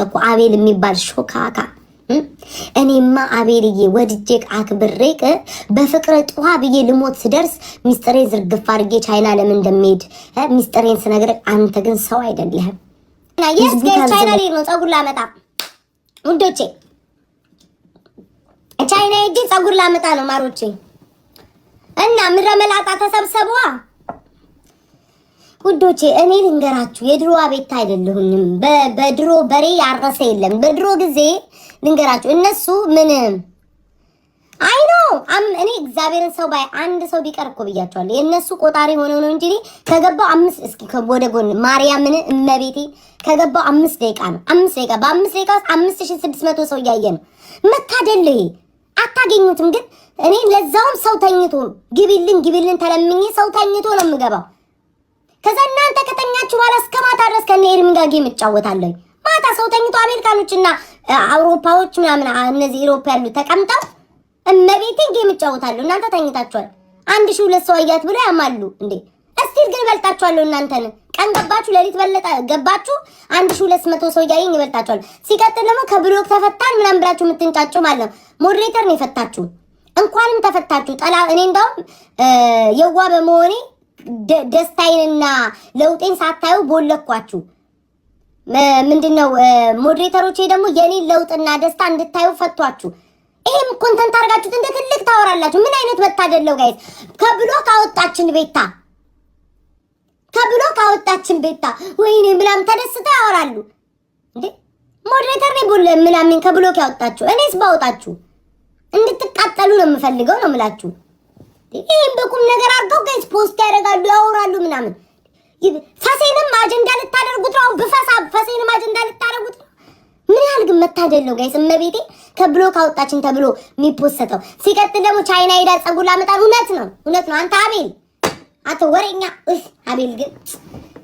እኮ አቤል የሚባል ሾካካ። እኔማ አቤልዬ ወድጄክ አክብሬክ በፍቅር ጠዋ ብዬ ልሞት ስደርስ ሚስጥሬን ዝርግፍ አድርጌ ቻይና ለምን እንደምሄድ ሚስጥሬን ስነግርህ አንተ ግን ሰው አይደለህም። እና የስ ቻይና ልሄድ ነው ፀጉር ላመጣ ውዶቼ፣ ቻይና ሄጄ ፀጉር ላመጣ ነው ማሮቼ። እና ምድረ መላጣ ተሰብሰቧ ውዶቼ። እኔ ልንገራችሁ የድሮ ቤት አይደለሁኝም። በድሮ በሬ ያረሰ የለም። በድሮ ጊዜ ልንገራችሁ እነሱ ምን አይኖ እኔ እግዚአብሔርን ሰው ባይ አንድ ሰው ቢቀር እኮ ብያቸዋለሁ። የእነሱ ቆጣሪ ሆነው ነው እንጂ ከገባው 5 እስኪ ወደ ጎን ማርያምን እመቤቴ ከገባው 5 ደቂቃ ነው። 5 ደቂቃ በ5 ደቂቃ ውስጥ 5600 ሰው እያየ ነው። መታደል ይሄ አታገኙትም። ግን እኔ ለዛውም ሰው ተኝቶ ግቢልን ተለምኜ ሰው ተኝቶ ነው የምገባው። ከዛ እናንተ ከተኛችሁ በኋላ እስከ ማታ ድረስ ከነ ኤርሚ ጋር ጌም እጫወታለሁ። ማታ ሰው ተኝቶ አሜሪካኖችና አውሮፓዎች ምናምን እነዚህ ኢሮፓ ያሉ ተቀምጠው እመቤቴን ጌም እጫወታለሁ። እናንተ ተኝታችኋል። 1200 ሰው አያት ብሎ ያማሉ እንዴ? እስቲል ግን በልጣችኋለሁ። እናንተን ቀን ገባችሁ ሌሊት በለጠ ገባችሁ 1200 ሰው ያየኝ ይበልጣችኋል። ሲቀጥል ደግሞ ከብሎክ ተፈታን ምናምን ብላችሁ የምትንጫጩ ማለት ነው። ሞዴሬተር ነው የፈታችሁ። እንኳንም ተፈታችሁ። እኔ እንደውም የዋ በመሆኔ ደስታዬንና ለውጤን ሳታዩ ቦለኳችሁ። ምንድነው ሞዴሬተሮቼ ደግሞ የኔን ለውጥና ደስታ እንድታዩ ፈቷችሁ። ይሄም ኮንተንት አርጋችሁት እንደ ትልቅ ታወራላችሁ። ምን አይነት መታደለው ጋይስ! ከብሎክ አወጣችን ቤታ ወይኔ ምናምን ተደስተው ያወራሉ እንዴ! ሞዴሬተር ነው ቦለ ምናምን ከብሎክ ያወጣችሁ። እኔስ ባወጣችሁ እንድትቃጠሉ ነው የምፈልገው ነው የምላችሁ። ይሄን በቁም ነገር አድርገው ጋይስ ፖስት ያደርጋሉ ያወራሉ ምናምን። ፈሴንም አጀንዳ ልታደርጉት ነው። ፈሴንም አጀንዳ ልታደርጉት ነው። ምን ያህል ግን መታደል ነው ጋይስ! እመቤቴ ከብሎክ አወጣችን ተብሎ የሚፖስተው። ሲቀጥል ደግሞ ቻይና ሄዳ ፀጉር ላመጣ እውነት ነው። አንተ አቤል አቶ ወሬኛ አቤል ግን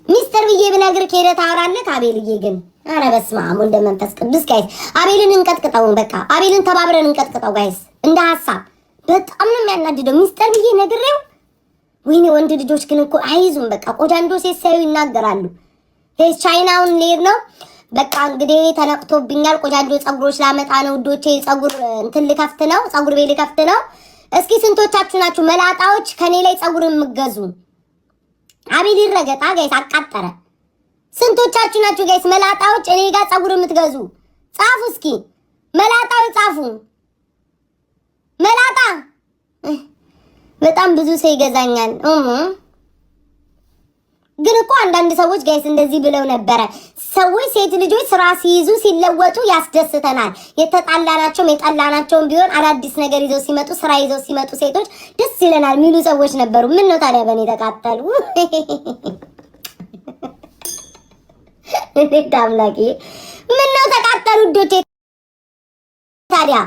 ሚስተር ብዬ ብነግርህ ሄደህ ታወራለህ። አቤልዬ ግን ኧረ በስመ አብ ወልደ መንፈስ ቅዱስ ጋይስ አቤልን እንቀጥቅጠው። በቃ አቤልን ተባብረን እንቀጥቅጠው ጋይስ። እንደ ሐሳብ በጣም ነው የሚያናድደው። ሚስተር ብዬ ነግሬው ወይኔ ወንድ ልጆች ግን እኮ አይዙም። በቃ ቆዳንዶ ሲያዩ ይናገራሉ። ቻይናውን ልሄድ ነው በቃ እንግዲህ ተነቅቶብኛል። ቆዳንዶ ፀጉሮች ላመጣ ነው ውዶቼ። ፀጉር እንትን ልከፍት ነው፣ ፀጉር ቤት ልከፍት ነው። እስኪ ስንቶቻችሁ ናችሁ መላጣዎች ከኔ ላይ ፀጉር የምትገዙ? አቤል ይረገጣ ጋይስ አቃጠረ። ስንቶቻችሁ ናችሁ ጋይስ መላጣዎች እኔ ጋር ፀጉር የምትገዙ? ጻፉ እስኪ መላጣዎች ጻፉ። መላጣ በጣም ብዙ ሰው ይገዛኛል። ግን እኮ አንዳንድ ሰዎች ጋይስ እንደዚህ ብለው ነበረ። ሰዎች ሴት ልጆች ስራ ሲይዙ ሲለወጡ ያስደስተናል። የተጣላናቸውም የጠላናቸውም ቢሆን አዳዲስ ነገር ይዘው ሲመጡ ስራ ይዘው ሲመጡ ሴቶች ደስ ይለናል የሚሉ ሰዎች ነበሩ። ምን ነው ታዲያ በእኔ ተቃጠሉ? እንዴት አምላኬ! ምን ነው ተቃጠሉ ዶቼ ታዲያ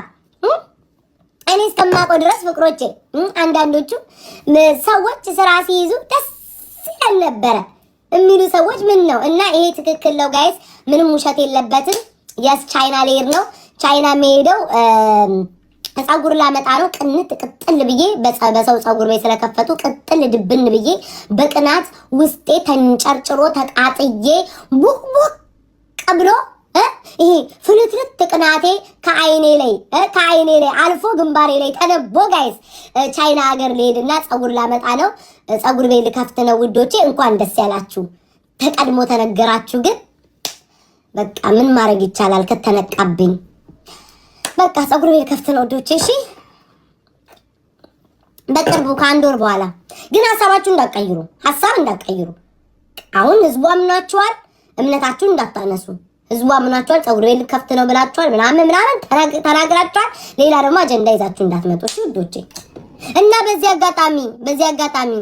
እኔ እስከማውቀው ድረስ ፍቅሮቼ አንዳንዶቹ ሰዎች ስራ ሲይዙ ደስ ይላል ነበረ የሚሉ ሰዎች ምን ነው? እና ይሄ ትክክል ነው ጋይስ፣ ምንም ውሸት የለበትም። ያስ ቻይና ልሄድ ነው። ቻይና የምሄደው ፀጉር ላመጣ ነው። ቅንጥ ቅጥል ብዬ በሰው ፀጉር ቤት ስለከፈቱ ቅጥል ድብን ብዬ በቅናት ውስጤ ተንጨርጭሮ ተቃጥዬ ቡቅ ብሎ ይሄ ፍልትልት ቅናቴ ከአይኔ ላይ አልፎ ግንባሬ ላይ ተነቦ ጋይስ ቻይና ሀገር ልሄድና ፀጉር ላመጣ ነው። ፀጉር ቤት ልከፍት ነው ውዶቼ። እንኳን ደስ ያላችሁ። ተቀድሞ ተነገራችሁ። ግን በቃ ምን ማድረግ ይቻላል ከተነቃብኝ። በቃ ፀጉር ቤት ልከፍት ነው ውዶቼ። እሺ በቅርቡ ከአንድ ወር በኋላ ግን ሀሳብ እንዳትቀይሩ። አሁን ህዝቡ አምናችኋል። እምነታችሁን እንዳታነሱ። ህዝቡ አምናችኋል። ፀጉር ቤት ልከፍት ነው ብላችኋል። ምናምን ተናግራችኋል። ሌላ ደግሞ አጀንዳ ይዛችሁ እንዳትመጡ እሺ ውዶቼ። እና በዚህ አጋጣሚ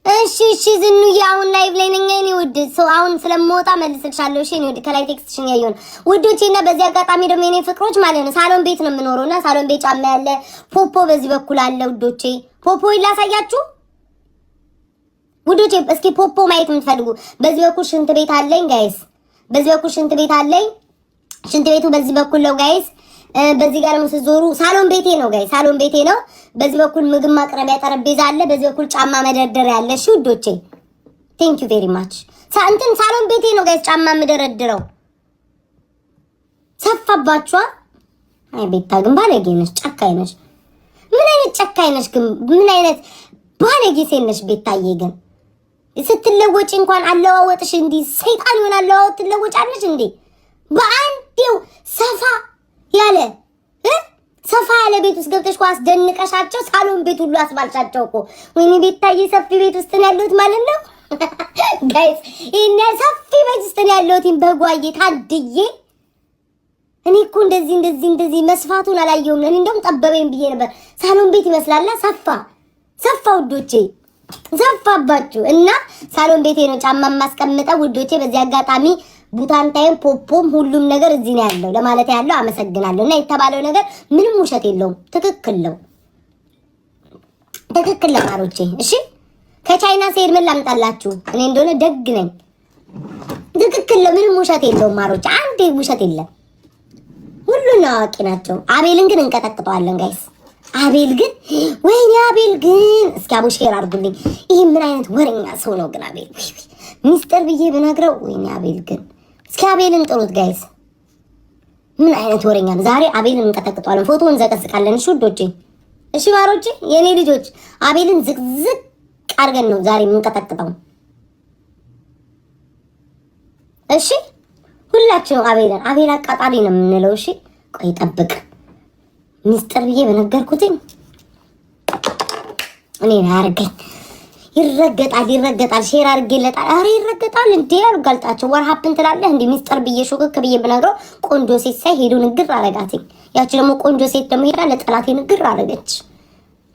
እሺ ዝኑዬ አሁን ላይቭ ላይ ነኝ። እኔ ውድ ሰው አሁን ስለምወጣ መልስልሻለሁ። እሺ እኔ ውድ ከላይ ቴክስትሽን ያየው ነው ውዶቼ። እና በዚህ አጋጣሚ ደግሞ የኔ ፍቅሮች ማለት ነው ሳሎን ቤት ነው የምኖረውና ሳሎን ቤት ጫማ ያለ ፖፖ በዚህ በኩል አለ ውዶቼ። ፖፖ ይላሳያችሁ ውዶቼ። እስኪ ፖፖ ማየት የምትፈልጉ በዚህ በኩል ሽንት ቤት አለኝ ጋይስ። በዚህ በኩል ሽንት ቤት አለኝ። ሽንት ቤቱ በዚህ በኩል ነው ጋይስ። በዚህ ጋር ነው ስትዞሩ ሳሎን ቤቴ ነው ጋይስ። ሳሎን ቤቴ ነው። በዚህ በኩል ምግብ ማቅረቢያ ጠረጴዛ አለ። በዚህ በኩል ጫማ መደርደሪያ አለ። እሺ ውዶቼ ቴንክ ዩ ቬሪ ማች። ሳሎን ቤቴ ነው ጋይስ ጫማ የምደረድረው ሰፋባችሁ። አይ ቤታ ግን ባለጌ ነሽ፣ ጨካኝ ነሽ። ምን አይነት ጨካኝ ነሽ ግን? ምን አይነት ባለጌ ሴት ነሽ ቤታዬ ግን? ስትለወጪ እንኳን አለዋወጥሽ እንዲህ ሰይጣን ይሆናል። አለዋወጥ ትለወጫለሽ እንዴ? በአንዴው ሰፋ ያለ ቤት ውስጥ ገብተሽ ኳስ ደንቀሻቸው ሳሎን ቤት ሁሉ አስባልሻቸው እኮ። ወይኔ ቤታዬ ሰፊ ቤት ውስጥ ነው ያለሁት ማለት ነው ጋይስ። ይሄን ሰፊ ቤት ውስጥ ነው ያለሁት በጓዬ ታድዬ። እኔ እኮ እንደዚህ መስፋቱን አላየሁም። እኔ እንደውም ጠበበኝ ብዬ ነበር። ሳሎን ቤት ይመስላል። ሰፋ ውዶቼ፣ ሰፋባችሁ እና ሳሎን ቤቴ ነው ጫማ ማስቀምጠው ውዶቼ። በዚህ አጋጣሚ ቡታንታይም ፖፖም ሁሉም ነገር እዚህ ነው ያለው ለማለት ያለው አመሰግናለሁ። እና የተባለው ነገር ምንም ውሸት የለውም፣ ትክክል ነው ማሮቼ። እሺ ከቻይና ሲሄድ ምን ላምጣላችሁ? እኔ እንደሆነ ደግ ነኝ። ትክክል ነው፣ ምንም ውሸት የለውም ማሮቼ። አንዴ ውሸት የለም፣ ሁሉን አዋቂ ናቸው። አቤልን ግን እንቀጠቅጠዋለን ጋይስ። አቤል ግን ወይኔ አቤል ግን እስኪ አቡ ሼር አድርጉልኝ። ይሄ ምን አይነት ወሬኛ ሰው ነው ግን አቤል? ሚስጥር ብዬ ብነግረው ወይኔ አቤል ግን እስኪ አቤልን ጥሩት ጋይስ። ምን አይነት ወሬኛ ነው? ዛሬ አቤልን እንቀጠቅጠዋለን፣ ፎቶውን እንዘቀዝቃለን። እሺ ውዶቼ፣ እሺ ማሮቼ፣ የኔ ልጆች አቤልን ዝቅዝቅ አድርገን ነው ዛሬ የምንቀጠቅጠው። እሺ ሁላችንም አቤል አቃጣሪ ነው የምንለው። እሺ ቆይ ጠብቅ፣ ሚስጥር ብዬ በነገርኩትኝ እኔ ያርገኝ። ይረገጣል፣ ሼር አድርጌለታል። አረ ይረገጣል እንዴ ያልጋልጣቸው ወር ሀፕን ትላለህ እንዴ? ሚስጥር ብዬ ሹክክ ብዬ በነግረው ቆንጆ ሴት ሳይ ሄዱ ንግር አረጋትኝ። ያቺ ደግሞ ቆንጆ ሴት ደግሞ ሄዳ ለጠላቴ ንግር አረገች።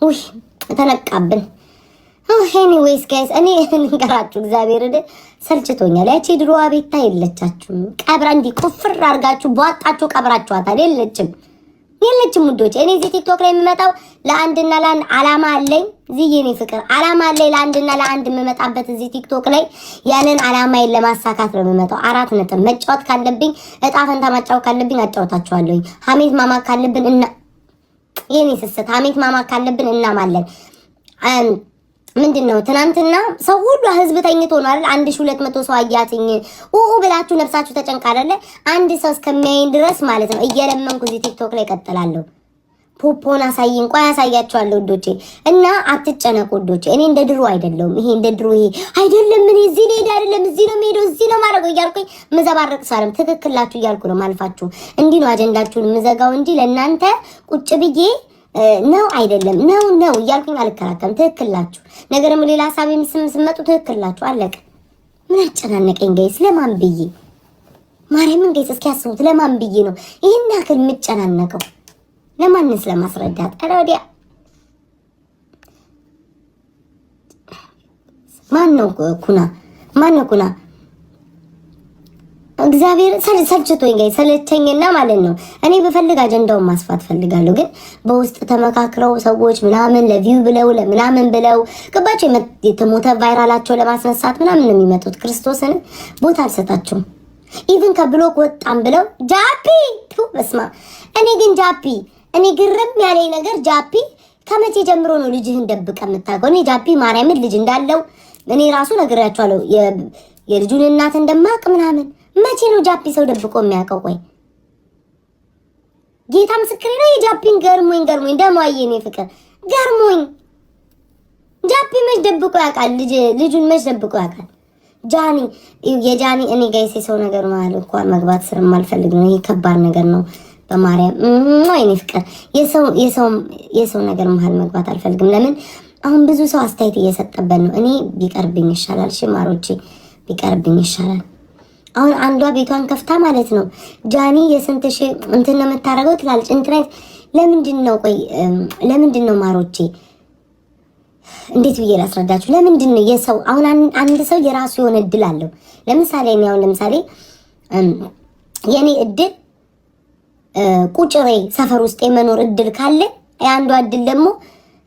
ውይ ተነቃብን። ኤኒዌይስ ጋይስ እኔ እንገራችሁ እግዚአብሔር ሰልችቶኛል። ያቺ ድሮዋ ቤታ የለቻችሁም። ቀብራ እንዲህ ቁፍር አድርጋችሁ በዋጣችሁ ቀብራችኋታል። የለችም ውዶች። እኔ እዚህ ቲክቶክ ላይ የምመጣው ለአንድና ለአንድ አላማ አለኝ። እዚህ የኔ ፍቅር አላማ አለኝ ለአንድና ለአንድ የምመጣበት እዚህ ቲክቶክ ላይ ያንን አላማዬን ለማሳካት ነው የምመጣው። 4 ነጥብ መጫወት ካለብኝ እጣ ፈንታ ማጫወት ካለብኝ አጫወታችኋለሁ። ሀሜት ማማት ካለብን የኔ ስስት ሀሜት ማማት ካለብን እናማለን። ምንድነው ትናንትና ሰው ሁሉ ህዝብ ተኝቶ ነው አይደል? 1200 ሰው አያትኝ ብላችሁ ነፍሳችሁ ተጨንቃ አይደለ? አንድ ሰው እስከሚያይን ድረስ ማለት ነው እየለመንኩ እዚህ ቲክቶክ ላይ ቀጥላለሁ። ፖፖን አሳይኝ፣ ቆይ አሳያችኋለሁ ውዶቼ። እና አትጨነቁ ውዶቼ። እኔ እንደ ድሮ አይደለሁም። ይሄ እንደ ድሮ ይሄ አይደለም። እኔ እዚህ ነው አይደለም፣ እዚህ ነው የምሄደው፣ እዚህ ነው ማድረገው እያልኩኝ መዘባረቅ ሳለም ትክክላችሁ እያልኩ ነው ማልፋችሁ። እንዲህ ነው አጀንዳችሁን ምዘጋው እንጂ ለእናንተ ቁጭ ብዬ ነው አይደለም ነው እያልኩኝ አልከራከርም። ትክክላችሁ ነገር ደግሞ ሌላ ሀሳብ የምትመጡ ትክክላችሁ። አለቀ። ምን አጨናነቀኝ ጋይስ? ለማን ብዬ ማርያምን ጋይስ እስኪ ያስቡት። ለማን ብዬ ነው ይሄን ያክል የምጨናነቀው? ለማንስ ለማስረዳት? ኧረ ወዲያ ማን ነው ኩና እግዚአብሔር ሰልችቶኝ ጋር ሰለቸኝና ማለት ነው። እኔ በፈልግ አጀንዳውን ማስፋት ፈልጋለሁ፣ ግን በውስጥ ተመካክረው ሰዎች ምናምን ለቪው ብለው ለምናምን ብለው ገባቸው የተሞተ ቫይራላቸው ለማስነሳት ምናምን ነው የሚመጡት። ክርስቶስን ቦታ አልሰጣቸውም። ኢቭን ከብሎክ ወጣም ብለው ጃፒ በስማ እኔ ግን ጃፒ እኔ ግርም ያለኝ ነገር ጃፒ ከመቼ ጀምሮ ነው ልጅህን ደብቀ የምታውቀው? እኔ ጃፒ ማርያምን ልጅ እንዳለው እኔ ራሱ ነግሬያቸዋለሁ። የልጁን እናት እንደማቅ ምናምን መቼ ነው ጃፒ ሰው ደብቆ የሚያውቀው? ቆይ ጌታ ምስክሬ ነው። የጃፒን ገርሞኝ ደማዬ ነው ፍቅር ገርሞኝ። ጃፒ መች ደብቆ ያውቃል? ልጁን መች ደብቆ ያውቃል? የጃኒ እኔ ጋይስ የሰው ነገር ማለት እንኳን መግባት ስለማልፈልግ ነው። ይሄ ከባድ ነገር ነው። በማርያም ወይኔ ፍቅር የሰው ነገር መሀል መግባት አልፈልግም። ለምን አሁን ብዙ ሰው አስተያየት እየሰጠበት ነው። እኔ ቢቀርብኝ ይሻላል። ሽማሮቼ ቢቀርብኝ ይሻላል። አሁን አንዷ ቤቷን ከፍታ ማለት ነው ጃኒ የስንት ሺህ እንትን ነው የምታረገው ትላለች። ኢንተርኔት ለምንድን ነው ማሮቼ እንዴት ብዬ ላስረዳችሁ? ለምንድን ነው የሰው አሁን አንድ ሰው የራሱ የሆነ እድል አለው። ለምሳሌ የኔ እድል ቁጭሬ ሰፈር ውስጥ የመኖር እድል ካለ የአንዷ እድል ደግሞ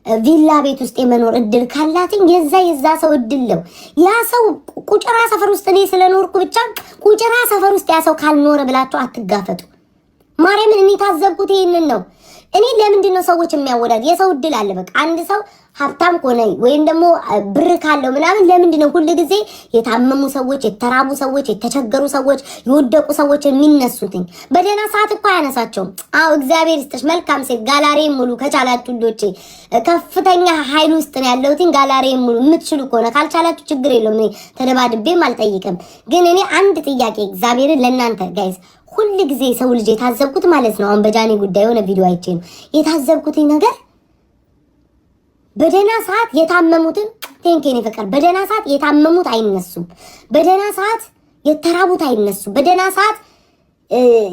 ቪላ ቤት ውስጥ የመኖር እድል ካላትኝ የዛ ሰው እድል ነው። ያ ሰው ቁጭራ ሰፈር ውስጥ እኔ ስለኖርኩ ብቻ ቁጭራ ሰፈር ውስጥ ያ ሰው ካልኖረ ብላችሁ አትጋፈጡ። ማርያምን እኔ ታዘብኩት ይሄንን ነው። እኔ ለምንድን ነው ሰዎች የሚያወዳድ? የሰው እድል አለ። በቃ አንድ ሰው ሀብታም ከሆነ ወይም ደግሞ ብር ካለው ምናምን ለምንድን ነው ሁሉ ጊዜ የታመሙ ሰዎች፣ የተራቡ ሰዎች፣ የተቸገሩ ሰዎች፣ የወደቁ ሰዎች የሚነሱትኝ? በደህና ሰዓት እኮ አያነሳቸውም። አዎ እግዚአብሔር ይስጥሽ መልካም ሴት። ጋላሪ ሙሉ ከቻላችሁ ልጆቼ፣ ከፍተኛ ኃይል ውስጥ ነው ያለሁትኝ። ጋላሪ ሙሉ የምትችሉ ከሆነ ካልቻላችሁ ችግር የለውም። እኔ ተደባድቤም አልጠይቅም። ግን እኔ አንድ ጥያቄ እግዚአብሔርን ለእናንተ ጋይዝ ሁሉ ጊዜ ሰው ልጅ የታዘብኩት ማለት ነው። አሁን በጃኒ ጉዳይ የሆነ ቪዲዮ አይቼ ነው የታዘብኩት ነገር በደህና ሰዓት የታመሙትን ቴንኬን ይፈቀር በደህና ሰዓት የታመሙት አይነሱም። በደህና ሰዓት የተራቡት አይነሱም። በደህና ሰዓት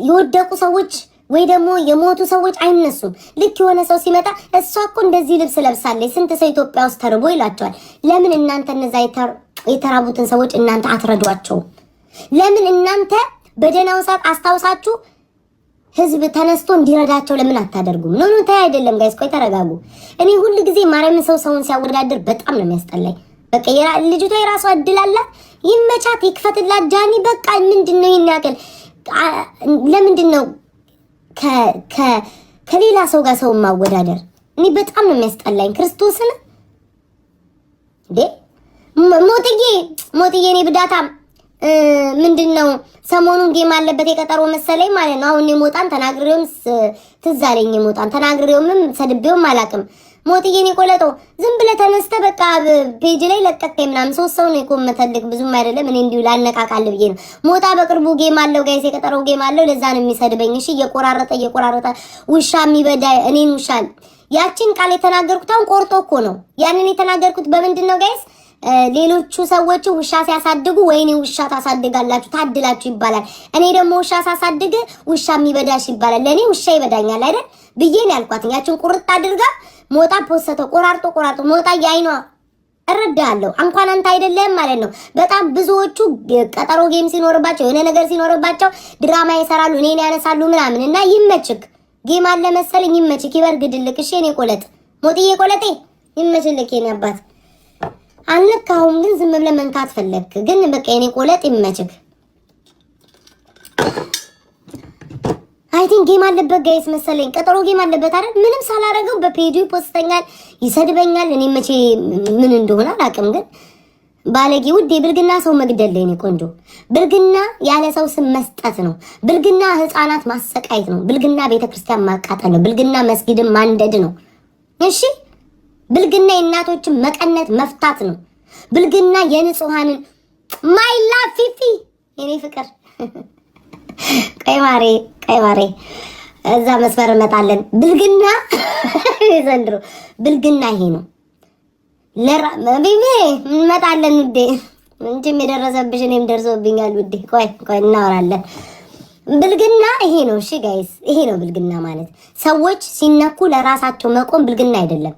የወደቁ ሰዎች ወይ ደግሞ የሞቱ ሰዎች አይነሱም። ልክ የሆነ ሰው ሲመጣ እሷ እኮ እንደዚህ ልብስ ለብሳለች ስንት ሰው ኢትዮጵያ ውስጥ ተርቦ ይላቸዋል። ለምን እናንተ እነዛ የተራቡትን ሰዎች እናንተ አትረዷቸውም? ለምን እናንተ በደህናው ሰዓት አስታውሳችሁ ህዝብ ተነስቶ እንዲረዳቸው ለምን አታደርጉም? ኖ ታይ አይደለም ጋይስ፣ ቆይ ተረጋጉ። እኔ ሁሉ ጊዜ ማርያምን ሰውን ሲያወዳድር በጣም ነው የሚያስጠላኝ። በቃ ልጅቷ የራሷ እድል አላት፣ ይመቻት፣ ይክፈትላት። ጃኒ በቃ ምንድነው ይናቀል? ለምንድን ነው ከሌላ ሰው ጋር ሰው ማወዳደር? እኔ በጣም ነው የሚያስጠላኝ ክርስቶስን። ሞትዬ እኔ ብዳታም ምንድነው ሰሞኑን ጌም አለበት የቀጠሮ መሰለኝ ማለት ነው። አሁን የሞጣን ተናግሬውም ትዝ አለኝ። የሞጣን ተናግሬውም ሰድቤውም አላውቅም። ሞትዬ እኔ ቆለጦ ዝም ብለህ ተነስተህ በቃ ፔጅ ላይ ለቀቀኝ ምናምን። ሶስት ሰው ነው የኮመተልክ ብዙም አይደለም። እኔ እንዲሁ ላነቃቃል ብዬ ነው። ሞጣ በቅርቡ ጌም አለው ጋይስ፣ የቀጠሮ ጌም አለው። ለዛ ነው የሚሰድበኝ። እሺ እየቆራረጠ ውሻ የሚበዳ እኔን ውሻ ያቺን ቃል የተናገርኩት አሁን ቆርጦ እኮ ነው። ያንን የተናገርኩት በምንድን ነው ጋይስ? ሌሎቹ ሰዎች ውሻ ሲያሳድጉ ወይኔ ውሻ ታሳድጋላችሁ ታድላችሁ ይባላል። እኔ ደግሞ ውሻ ሳሳድግ ውሻ የሚበዳሽ ይባላል። ለኔ ውሻ ይበዳኛል አይደል ብዬ ነው ያልኳት። ያችን ቁርጥ አድርጋ ሞጣ ፖስተው ቆራርጦ ሞጣ ያይኗ እረዳለሁ። እንኳን አንተ አይደለም ማለት ነው። በጣም ብዙዎቹ ቀጠሮ ጌም ሲኖርባቸው የሆነ ነገር ሲኖርባቸው ድራማ ይሰራሉ፣ እኔን ያነሳሉ ምናምን እና ይመችክ። ጌም አለ መሰለኝ ይመችክ፣ ይበርግድልክ። እሺ እኔ ቆለጥ ሞጥዬ ቆለጤ ይመችልክ የኔ አባት። አልነካሁም ግን ዝም ብለህ መንካት ፈለግክ። ግን በቃ የኔ ቆለጥ ይመችክ። አይ ቲንክ ጌም አለበት ጋይስ መሰለኝ፣ ቀጠሮ ጌም አለበት አይደል? ምንም ሳላረገው በፔጁ ፖስተኛል፣ ይሰድበኛል። እኔ መቼ ምን እንደሆነ አላውቅም። ግን ባለጌ ውድ የብልግና ሰው መግደል ላይ ነው ቆንጆ። ብልግና ያለ ሰው ስም መስጠት ነው። ብልግና ህፃናት ማሰቃየት ነው። ብልግና ቤተክርስቲያን ማቃጠል ነው። ብልግና መስጊድን ማንደድ ነው። እሺ ብልግና የእናቶችን መቀነት መፍታት ነው። ብልግና የንጹሃንን ማይላ ፊፊ የኔ ፍቅር ቀይ ማሬ እዛ መስመር እንመጣለን። ብልግና ዘንድሮ ብልግና ይሄ ነው። ለራቢቤ እንመጣለን ውዴ። እንጂም የደረሰብሽ እኔም ደርሶብኛል ውዴ። ቆይ እናወራለን። ብልግና ይሄ ነው። እሺ ጋይስ ይሄ ነው ብልግና ማለት። ሰዎች ሲነኩ ለራሳቸው መቆም ብልግና አይደለም።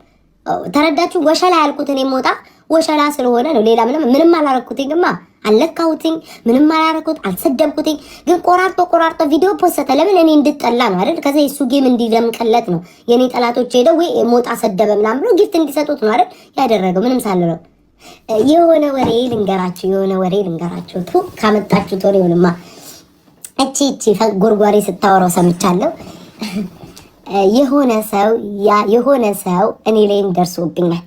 ተረዳችሁ? ወሸላ ያልኩት እኔ ሞጣ ወሸላ ስለሆነ ነው። ሌላ ምንም አላረኩትኝ። ግማ አልለካሁትኝ፣ ምንም አላረኩት፣ አልሰደብኩትኝ። ግን ቆራርጦ ቪዲዮ ፖስተ። ለምን እኔ እንድጠላ ነው አይደል? ከዛ የሱ ጌም እንዲደምቅለት ነው። የኔ ጠላቶች ሄደው ወይ ሞጣ ሰደበ ምናምን ብሎ ጊፍት እንዲሰጡት ነው አይደል ያደረገው። ምንም ሳልለው የሆነ ወሬ ልንገራችሁ። ቱ ካመጣችሁት ወሬውንማ እቺ ጎርጓሪ ስታወራው ሰምቻለሁ። የሆነ ሰው እኔ ላይም ደርሶብኛል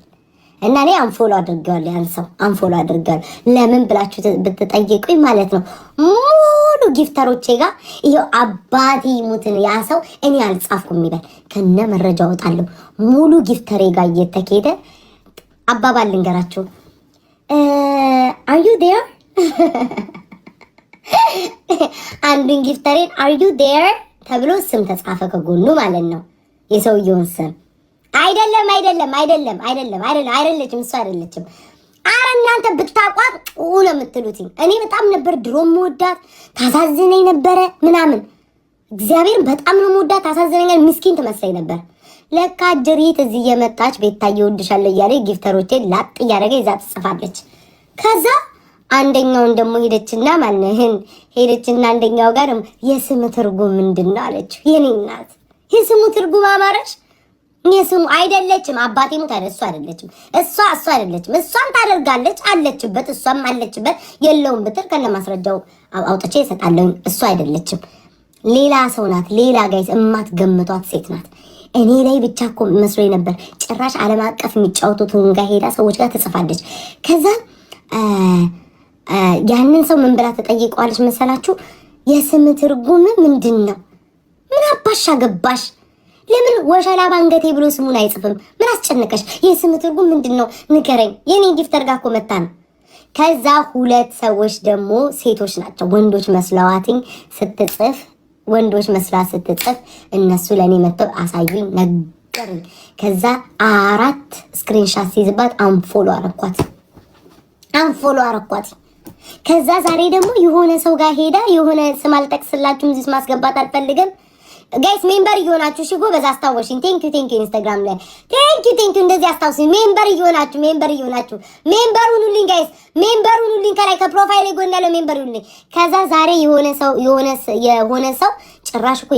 እና እኔ አንፎሎ አድርጌዋለሁ። ያን ሰው አንፎሎ አድርጌዋለሁ። ለምን ብላችሁ ብትጠይቁኝ ማለት ነው ሙሉ ጊፍተሮቼ ጋር ይሄው አባቴ ይሙትን ያ ሰው እኔ አልጻፍኩም ይላል። ከነ መረጃ ወጣለሁ። ሙሉ ጊፍተሬ ጋር እየተኬደ አባባል ልንገራችሁ። are you there አንዱን ጊፍተሬን are you there ተብሎ ስም ተጻፈ ከጎኑ ማለት ነው። የሰውየውን ስም አይደለችም፣ እሱ አይደለችም። አረ እናንተ ብታቋት ነው የምትሉት። እኔ በጣም ነበር ድሮ መወዳት፣ ታሳዝነኝ ነበረ ምናምን። እግዚአብሔር በጣም ነው መወዳት፣ ታሳዝነኛል። ምስኪን ትመስለኝ ነበር። ለካ ጅሪት እዚህ እየመጣች ቤታዬ እወድሻለሁ እያለ ጊፍተሮቼን ላጥ እያደረገ ይዛ ትጽፋለች። ከዛ አንደኛውን ደግሞ ሄደችና አንደኛው ጋር የስም ትርጉም ምንድነው አለችው። የኔ እናት የስሙ ትርጉም አማረሽ? የስሙ አይደለችም። አባቴ ሙት አይደል? እሷ አይደለችም። እሷን ታደርጋለች አለችበት፣ እሷም አለችበት። የለውም ብትል ከነ ማስረጃው አውጥቼ እሰጣለሁ። እሷ አይደለችም፣ ሌላ ሰው ናት። ሌላ ጋይስ እማትገምቷት ሴት ናት። እኔ ላይ ብቻ እኮ መስሎኝ ነበር። ጭራሽ ዓለም አቀፍ የሚጫወቱትን ጋር ሄዳ ሰዎች ጋር ትጽፋለች። ከዛ ያንን ሰው ምን ብላ ተጠይቀዋለች መሰላችሁ? የስም ትርጉም ምንድን ነው? ምን አባሽ አገባሽ? ለምን ወሸላ ባንገቴ ብሎ ስሙን አይጽፍም? ምን አስጨነቀሽ? የስም ትርጉም ምንድን ነው ንገረኝ። የኔ ጊፍተር ጋር እኮ መታ ነው። ከዛ ሁለት ሰዎች ደግሞ ሴቶች ናቸው፣ ወንዶች መስለዋትኝ ስትጽፍ፣ ወንዶች መስላ ስትጽፍ እነሱ ለእኔ መጥተው አሳዩኝ፣ ነገሩኝ። ከዛ 4 ስክሪንሻት ሲይዝባት አንፎሎ አረኳት። ከዛ ዛሬ ደግሞ የሆነ ሰው ጋር ሄዳ የሆነ ስም አልጠቅስላችሁም እዚህ ማስገባት አልፈልግም። ጋይስ ሜምበር እየሆናችሁ እሺ፣ ጎበዝ አስታወሽኝ። ቴንክ ዩ ኢንስታግራም ላይ ቴንክ ዩ እንደዚህ አስታውሽኝ። ሜምበር እየሆናችሁ ሜምበር ሁኑልኝ ጋይስ፣ ሜምበር ሁኑልኝ። ከላይ ከፕሮፋይል ጎን ያለው ሜምበር ሁኑልኝ። ከዛ ዛሬ የሆነ ሰው ጭራሽ እኮ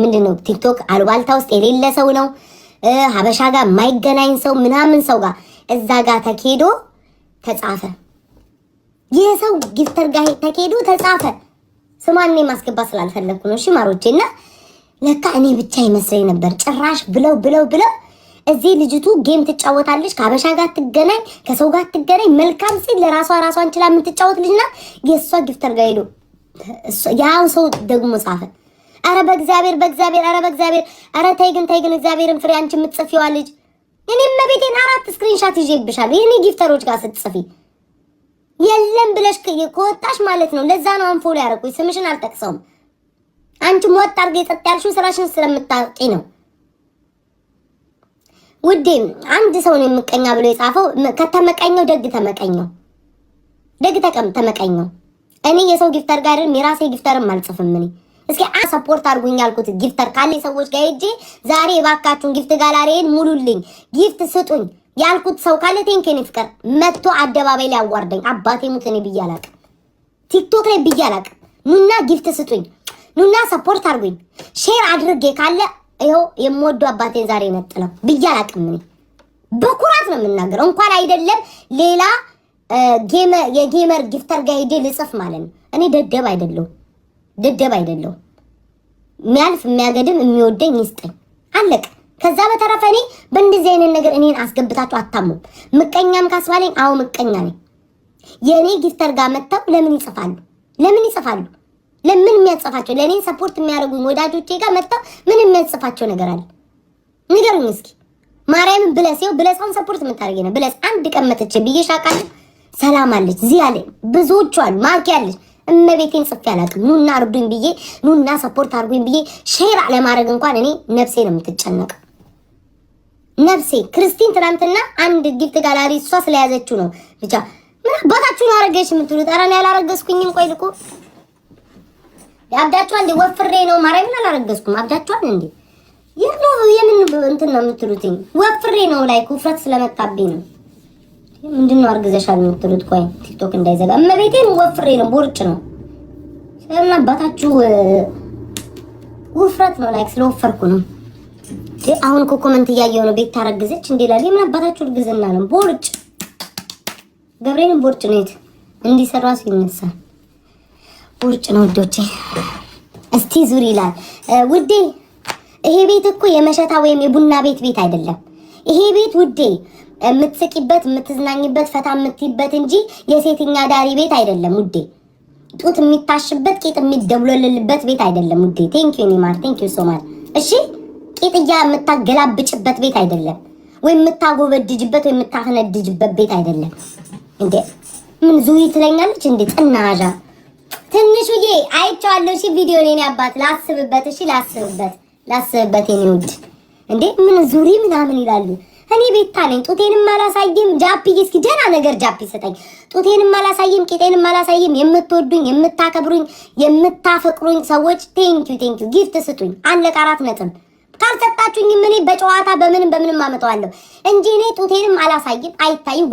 ምንድነው ቲክቶክ አልባልታ ውስጥ የሌለ ሰው ነው፣ ሀበሻ ጋር የማይገናኝ ሰው ምናምን ሰው ጋር እዛ ጋር ተኬዶ ተጻፈ። ይህ ሰው ጊፍተር ጋር ተኬዶ ተጻፈ። ስማኔ ማስገባት ስላልፈለኩ ነው። እሺ ማሮቼ። እና ለካ እኔ ብቻ ይመስለኝ ነበር። ጭራሽ ብለው እዚህ ልጅቱ ጌም ትጫወታለች፣ ከሀበሻ ጋር ትገናኝ፣ ከሰው ጋር ትገናኝ፣ መልካም ሲል ለራሷን ችላ የምትጫወት ልጅ ናት። የእሷ ጊፍተር ጋር ሄዶ ያው ሰው ደግሞ ጻፈ። አረ በእግዚአብሔር አረ በእግዚአብሔር አረ ተይ ግን እግዚአብሔርን ፍሬ አንቺ የምትጽፊዋ ልጅ። እኔም መቤቴን 4 ስክሪንሻት ይዤብሻለሁ የኔ ጊፍተሮች ጋር ስትጽፊ የለም ብለሽ ከወጣሽ ማለት ነው። ለዛ ነው አንፎሎ ያደረኩኝ። ስምሽን አልጠቅሰውም። አንቺ ሞት አድርገሽ የጸጥ ያልሽው ስራሽን ስለምታውቂ ነው ውዴ። አንድ ሰው ነው የምቀኛ ብሎ የጻፈው። ከተመቀኘው ደግ ተመቀኘው። እኔ የሰው ጊፍተር ጋር የራሴ ጊፍተርም አልጽፍም። እኔ እስኪ ሰፖርት አድርጉኝ ያልኩት ጊፍተር ካለ ሰዎች ጋር ሄጄ ዛሬ እባካችሁን ጊፍት ጋላሪዬን ሙሉልኝ፣ ጊፍት ስጡኝ ያልኩት ሰው ካለ ቴንኬን ፍቅር መጥቶ አደባባይ ላይ አዋርደኝ። አባቴ ሙት እኔ ብዬ አላቅም፣ ቲክቶክ ላይ ብዬ አላቅም። ኑና ጊፍት ስጡኝ፣ ኑና ሰፖርት አድርጉኝ። ሼር አድርጌ ካለ ይኸው የምወደው አባቴን ዛሬ ነጥለው ብዬ አላቅም። እኔ በኩራት ነው የምናገረው። እንኳን አይደለም ሌላ የጌመር ጊፍተር ጋር ሄጄ ልጽፍ ማለት ነው። እኔ ደደብ አይደለሁ። የሚያልፍ የሚያገድም የሚወደኝ ይስጠኝ፣ አለቅ። ከዛ በተረፈ እኔ በእንደዚህ አይነት ነገር እኔን አስገብታችሁ አታሙም። ምቀኛም ካስባለኝ አዎ ምቀኛ ነኝ። የኔ ጊፍተር ጋር መጥተው ለምን ይጽፋሉ? ለምን የሚያጽፋቸው? ለኔ ሰፖርት የሚያደርጉኝ ወዳጆቼ ጋር መጥተው ምን የሚያጽፋቸው ነገር አለ? ንገሩኝ እስኪ። ማርያምን ብለሳውን ሰፖርት የምታደርጊ ነው። ብለስ አንድ ቀን መጥቼ ብዬሽ አውቃለሁ። ሰላም አለች እዚህ አለ ብዙዎቹ አሉ። ማርኪ አለች እመቤቴን ጽፌ አላውቅም። ኑና አርዱኝ ብዬ ኑና ሰፖርት አድርጉኝ ብዬ ሼር ለማድረግ እንኳን እኔ ነፍሴ ነው የምትጨነቀው። ነፍሴ ክርስቲን ትናንትና አንድ ጊፍት ጋላሪ እሷ ስለያዘችው ነው ብቻ ምን አባታችሁ ነው አረገሽ የምትሉት? ኧረ እኔ አላረገዝኩኝም። ቆይ ልኩ ያብዳችኋል እንዴ? ወፍሬ ነው ማርያምን አላረገዝኩም። አብዳችኋል እንዴ? የምን እንትን ነው የምትሉት? ወፍሬ ነው ላይ ውፍረት ስለመጣብኝ ነው። ምንድነው አርግዘሻል የምትሉት? ቆይ ቲክቶክ እንዳይዘጋ እመቤቴን ወፍሬ ነው፣ ቦርጭ ነው። ስለምን አባታችሁ ውፍረት ነው ላይ ስለወፈርኩ ነው። አሁን እኮ ኮመንት እያየሁ ነው። ቤት ታረግዘች እንዴ ላል የምን አባታችሁ እርግዝና ነው? ቦርጭ ገብሬንም ቦርጭ ነው። የት እንዲሰራ ሲነሳ ቦርጭ ነው ውዶቼ። እስቲ ዙሪ ይላል ውዴ። ይሄ ቤት እኮ የመሸታ ወይም የቡና ቤት አይደለም። ይሄ ቤት ውዴ የምትስቂበት የምትዝናኝበት ፈታ የምትይበት እንጂ የሴትኛ ዳሪ ቤት አይደለም ውዴ። ጡት የሚታሽበት ቂጥ የሚደብለልበት ቤት አይደለም ውዴ። ቴንክ ዩ ኒማር ቴንክ ዩ ሶ ማች። እሺ ቂጥያ የምታገላብጭበት ቤት አይደለም፣ ወይ የምታጎበድጅበት ወይ የምታፈነድጅበት ቤት አይደለም። እንዴ ምን ዙሪ ትለኛለች እንዴ? ጥናዣ ትንሹዬ አይቼዋለሁ። እሺ ቪዲዮ ነኝ አባት ላስብበት። እሺ ላስብበት የኔ ውድ። እንዴ ምን ዙሪ ምናምን ይላሉ። እኔ ቤታ ነኝ። ጡቴንም አላሳይም። ጃፒ እስኪ ደህና ነገር ጃፒ ሰጠኝ። ጡቴንም አላሳይም፣ ቂጤንም አላሳይም። የምትወዱኝ የምታከብሩኝ የምታፈቅሩኝ ሰዎች ቴንኪዩ ጊፍት ስጡኝ። አለቀ። 4 ነጥብ። ካልሰጣችሁኝ እኔ በጨዋታ በምንም አመጣዋለሁ እንጂ እኔ ጡቴንም አላሳይም። አይታይም።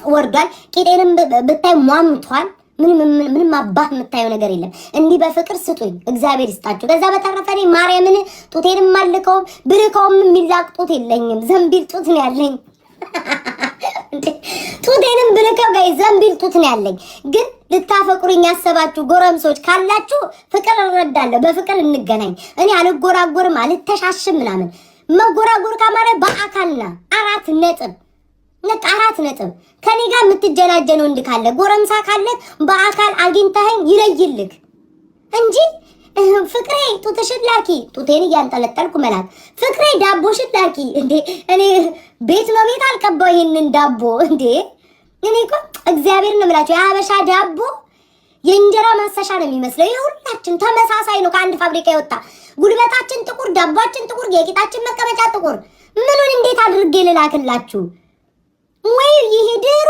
ወርዷል። ቂጤንም ብታይ ሟምቷል። ምንም አባህ የምታየው ነገር የለም። እንዲህ በፍቅር ስጡኝ፣ እግዚአብሔር ይስጣችሁ። ከዛ በተረፈ እኔ ማርያምን ጡቴንም አልከውም ብልከውም የሚላቅ ጡት የለኝም። ዘንቢል ጡት ነው ያለኝ። ጡቴንም ብልከው ጋይ ዘንቢል ጡት ነው ያለኝ። ግን ልታፈቅሩኝ ያሰባችሁ ጎረምሶች ካላችሁ ፍቅር እረዳለሁ፣ በፍቅር እንገናኝ። እኔ አልጎራጎርም አልተሻሽም ምናምን። መጎራጎር ካማረ በአካልና 4 ነጥብ ነቅ 4 ነጥብ። ከኔ ጋር የምትጀናጀን ወንድ ካለ ጎረምሳ ካለ በአካል አግኝተኸኝ ይለይልክ እንጂ ፍቅሬ ጡትሽን ላኪ፣ ጡቴን እያንጠለጠልኩ መላክ፣ ፍቅሬ ዳቦሽን ላኪ። እንዴ እኔ ቤት ነው ቤት አልቀባው ይሄንን ዳቦ እንዴ። እኔ እኮ እግዚአብሔር ነው የምላችሁ የሀበሻ ዳቦ የእንጀራ ማሰሻ ነው የሚመስለው። የሁላችን ተመሳሳይ ነው፣ ከአንድ ፋብሪካ የወጣ ጉልበታችን ጥቁር፣ ዳቦአችን ጥቁር፣ የቂጣችን መቀመጫ ጥቁር። ምኑን እንዴት አድርጌ ልላክላችሁ? ወይ ይሄ ድሮ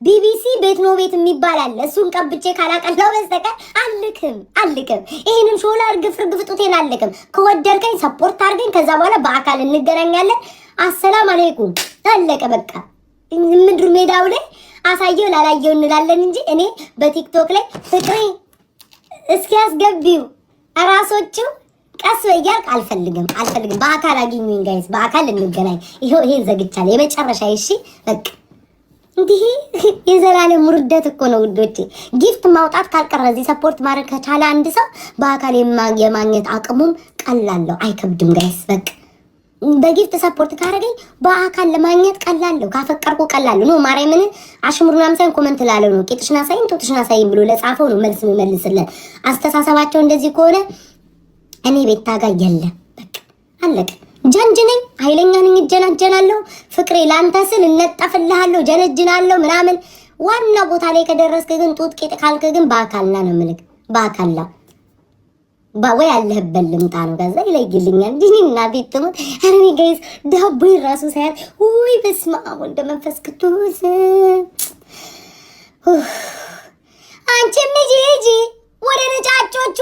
ቢቢሲ ቤት ነው ቤት የሚባል አለ። እሱን ቀብቼ ካላቀላው በስተቀር አልክም። ይሄንን ሾላ እርግፍ ጡቴን አልክም። ከወደድከኝ ሰፖርት አድርገኝ፣ ከዛ በኋላ በአካል እንገናኛለን። አሰላም አለይኩም አለቀ በቃ። ምድር ሜዳው ላይ አሳየው ላላየው እንላለን እንጂ እኔ በቲክቶክ ላይ ፍቅሬ እስኪ ያስገቢው ራሶቹ ቀስ በያልክ አልፈልግም። በአካል አግኙኝ ጋይስ፣ በአካል እንገናኝ። ይሄን ዘግቻለሁ የመጨረሻ። እሺ በቃ እንዲህ የዘላለም ውርደት እኮ ነው ውዶቼ። ጊፍት ማውጣት ካልቀረ እዚህ ሰፖርት ማድረግ ከቻለ አንድ ሰው በአካል የማግኘት አቅሙም ቀላለው፣ አይከብድም ጋይስ። በቃ በጊፍት ሰፖርት ካረገኝ በአካል ለማግኘት ቀላለው፣ ካፈቀርኩ ቀላለው ነው። ማርያምን አሽሙሩን አምሳን ኮመንት ላለው ነው ቂጥሽና ሳይን ቶትሽና ሳይን ብሎ ለጻፈው ነው መልስ የሚመልስልን። አስተሳሰባቸው እንደዚህ ከሆነ እኔ ቤታ ጋር የለም በቃ አለቀ። ጀንጅ ነኝ፣ ኃይለኛ ነኝ፣ እጀናጀናለሁ። ፍቅሬ ላንተ ስል እነጠፍልሃለሁ፣ ጀነጅናለሁ ምናምን። ዋና ቦታ ላይ ከደረስክ ግን ጡት ቂጥ ካልክ ግን በአካልና ነው የምልክ። በአካልና ወይ ያለህበት ልምጣ ነው። ከዛ ይለይልኛል። ዲኒና ቤትም አሬ ጋይስ ዳቦ ራሱ ሳያት ወይ በስመ አብ ወልደ መንፈስ ቅዱስ። አንቺም ሂጂ ወደ ነጫጮቹ፣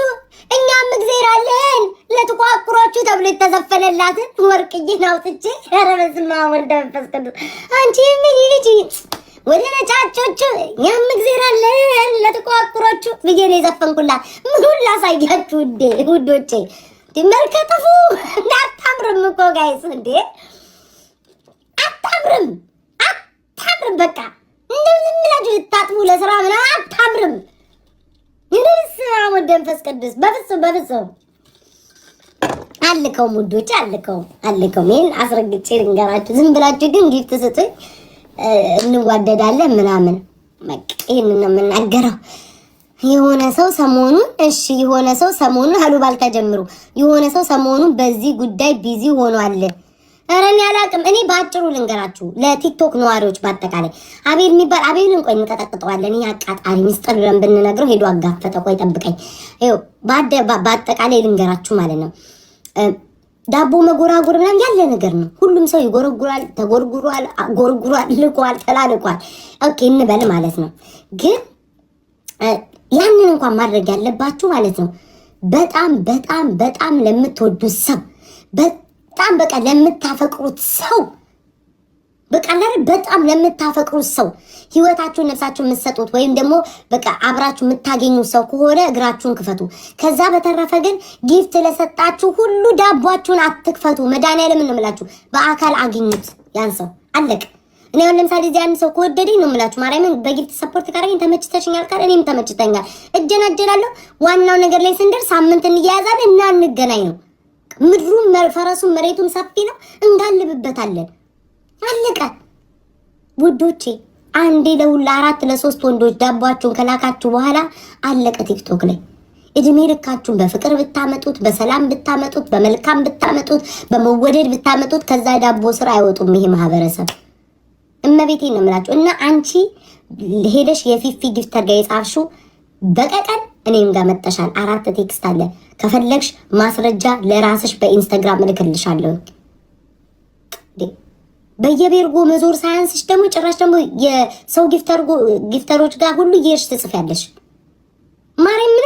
እኛም እግዜር አለን ለተቋቁሮቹ ተብሎ የተዘፈነላትን ወርቅዬን አውጥቼ ኧረ በስመ አብ ወልደ መንፈስ ቅዱስ። አንቺም ሂጂ ወደ ነጫጮቹ፣ እኛም እግዜር አለን ለተቋቁሮቹ ብዬ ነው የዘፈንኩላት። ምኑን ላሳያችሁ ውዶቼ? መልከጥፉ አታምርም እኮ ጋይስ እንዴ! አታምርም። በቃ እንደዚህ ብላችሁ ልታጥቡ ለስራ ምናምን አታምርም። ይህንስ ወደ መንፈስ ቅዱስ በፍጹም አልከውም ውዶቼ፣ አልከውም። ይሄን አስረግጬ ልንገራችሁ። ዝም ብላችሁ ግን ጊፍት ስጡኝ እንዋደዳለን ምናምን። በቃ ይሄንን ነው የምናገረው። የሆነ ሰው ሰሞኑን አሉባልታ ጀምሩ። የሆነ ሰው ሰሞኑን በዚህ ጉዳይ ቢዚ ሆኗል። ኧረ እኔ አላውቅም። እኔ በአጭሩ ልንገራችሁ ለቲክቶክ ነዋሪዎች በአጠቃላይ አቤል የሚባል አቤልን ቆይ እንቀጠቅጠዋለን። ይሄ አቃጣሪ ሚስጥር ብለን ብንነግረው ሄዶ አጋፈጠ። ቆይ ጠብቀኝ። ይኸው በአጠቃላይ ልንገራችሁ ማለት ነው። ዳቦ መጎራጎር ምናምን ያለ ነገር ነው። ሁሉም ሰው ይጎረጉራል፣ ጎርጉሯል፣ ልቋል፣ ተላልቋል። ኦኬ እንበል ማለት ነው። ግን ያንን እንኳን ማድረግ ያለባችሁ ማለት ነው በጣም ለምትወዱት ሰው በጣም በቃ ለምታፈቅሩት ሰው በጣም ለምታፈቅሩት ሰው ህይወታችሁን ነፍሳችሁን የምትሰጡት ወይም ደግሞ በቃ አብራችሁ የምታገኙት ሰው ከሆነ እግራችሁን ክፈቱ። ከዛ በተረፈ ግን ጊፍት ለሰጣችሁ ሁሉ ዳቧችሁን አትክፈቱ። መድኃኒዓለም ነው የምላችሁ፣ በአካል አግኙት ያን ሰው አለቅ። እኔ አሁን ለምሳሌ እዚህ አንድ ሰው ከወደደኝ ነው የምላችሁ ማርያምን በጊፍት ሰፖርት ካረገኝ ተመችተሽኛል ካለ እኔም ተመችተኛል፣ እጀናጀናለሁ። ዋናው ነገር ላይ ስንደርስ ሳምንት እንያያዛለን እና እንገናኝ ነው። ምድሩም ፈረሱም መሬቱም ሰፊ ነው፣ እንጋልብበታለን። አለቀ ውዶቼ። አንዴ ለ4 ለ3 ወንዶች ዳቧችሁን ከላካችሁ በኋላ አለቀ። ቲክቶክ ላይ እድሜ ልካችሁን በፍቅር ብታመጡት፣ በሰላም ብታመጡት፣ በመልካም ብታመጡት፣ በመወደድ ብታመጡት ከዛ ዳቦ ስራ አይወጡም ይሄ ማህበረሰብ። እመቤቴን ነው የምላችሁ። እና አንቺ ሄደሽ የፊፊ ጊፍተር ጋር የጻፍሽው በቀቀን እኔም ጋር መጠሻል። 4 ቴክስት አለ። ከፈለግሽ ማስረጃ ለራስሽ በኢንስታግራም እልክልሻለሁ። በየቤርጎ መዞር ሳያንስሽ ደግሞ ጭራሽ ደግሞ የሰው ጊፍተሮች ጋር ሁሉ እየሄድሽ ትጽፊያለሽ። ማርያም ምን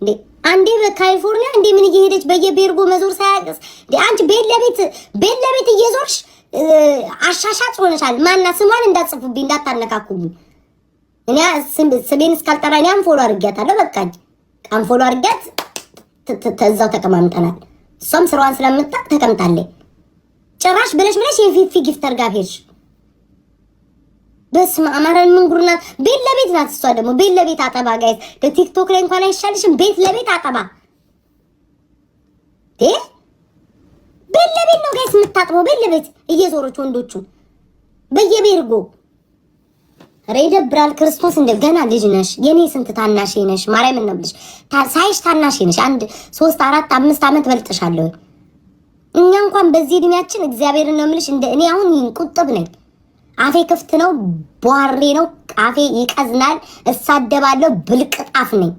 እንዴ! አንዴ በካሊፎርኒያ እንዴ ምን እየሄደች በየቤርጎ መዞር ሳያንስ እንዴ! አንቺ ቤት ለቤት እየዞርሽ አሻሻጭ ሆነሻል። ማና ስሟን እንዳትጽፉብኝ እንዳታነካኩብኝ። እኔ ስሜን እስካልጠራ እኔ አንፎሎ አድርጊያታለሁ። በቃ አንፎሎ አድርጊያት ተዛው ተቀማምጠናል። እሷም ስራዋን ስለምታውቅ ተቀምጣለች። ጭራሽ ብለሽ የፊፊ ጊፍተር ጋር ሄድሽ። በስመ አብ ምን ጉድ ናት። ቤት ለቤት ናት እሷ ደግሞ ቤት ለቤት አጠባ ጋይስ በቲክቶክ ላይ እንኳን አይሻልሽም? ቤት ለቤት አጠባ ቤት ለቤት ነው ጋይስ የምታጥበው። ቤት ለቤት እየዞረች ወንዶቹን በየቤርጎ ኧረ ይደብራል። ክርስቶስ እንደገና ልጅ ነሽ የኔ ስንት ታናሽ ነሽ ማርያም ነው ብለሽ ሳይሽ ታናሽ ነሽ። 1 3 4 5 ዓመት በልጥሻለሁ። እኛ እንኳን በዚህ እድሜያችን እግዚአብሔርን ነው የምልሽ እንደ እኔ አሁን ቁጥብ ነኝ። አፌ ክፍት ነው፣ ቧሬ ነው፣ አፌ ይቀዝናል፣ እሳደባለሁ፣ ብልቅጣፍ ነኝ፣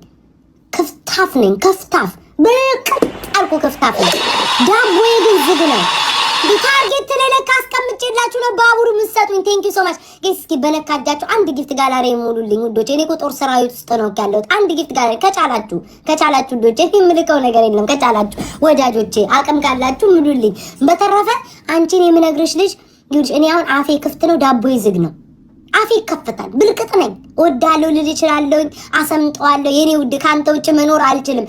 ክፍታፍ ነኝ፣ ከፍታፍ በቀጣልኩ ክፍታፍ ነኝ። ዳቦዬ ግን ዝግ ነው። ዲታርጌት ለለካ አስቀምጬላችሁ ነው ባቡሩ ምሰጡኝ። ቴንክ ዩ ሶ ማች ጋይስ። እስኪ በነካጃችሁ አንድ ጊፍት ጋላሪ ሙሉልኝ ውዶቼ። እኔ ቁጥር ሰራዊት ውስጥ ነው ያለሁት። አንድ ጊፍት ጋላሪ ከቻላችሁ ውዶቼ፣ የምልከው ነገር የለም። ከቻላችሁ ወዳጆቼ፣ አቅም ካላችሁ ሙሉልኝ። በተረፈ አንቺን የምነግርሽ ልጅ ይኸውልሽ፣ እኔ አሁን አፌ ክፍት ነው፣ ዳቦዬ ዝግ ነው። አፌ ይከፈታል፣ ብልቅጥ ነኝ። እወዳለሁ ልል እችላለሁኝ፣ አሰምጠዋለሁ። የኔ ውድ ካንተ ውጭ መኖር አልችልም፣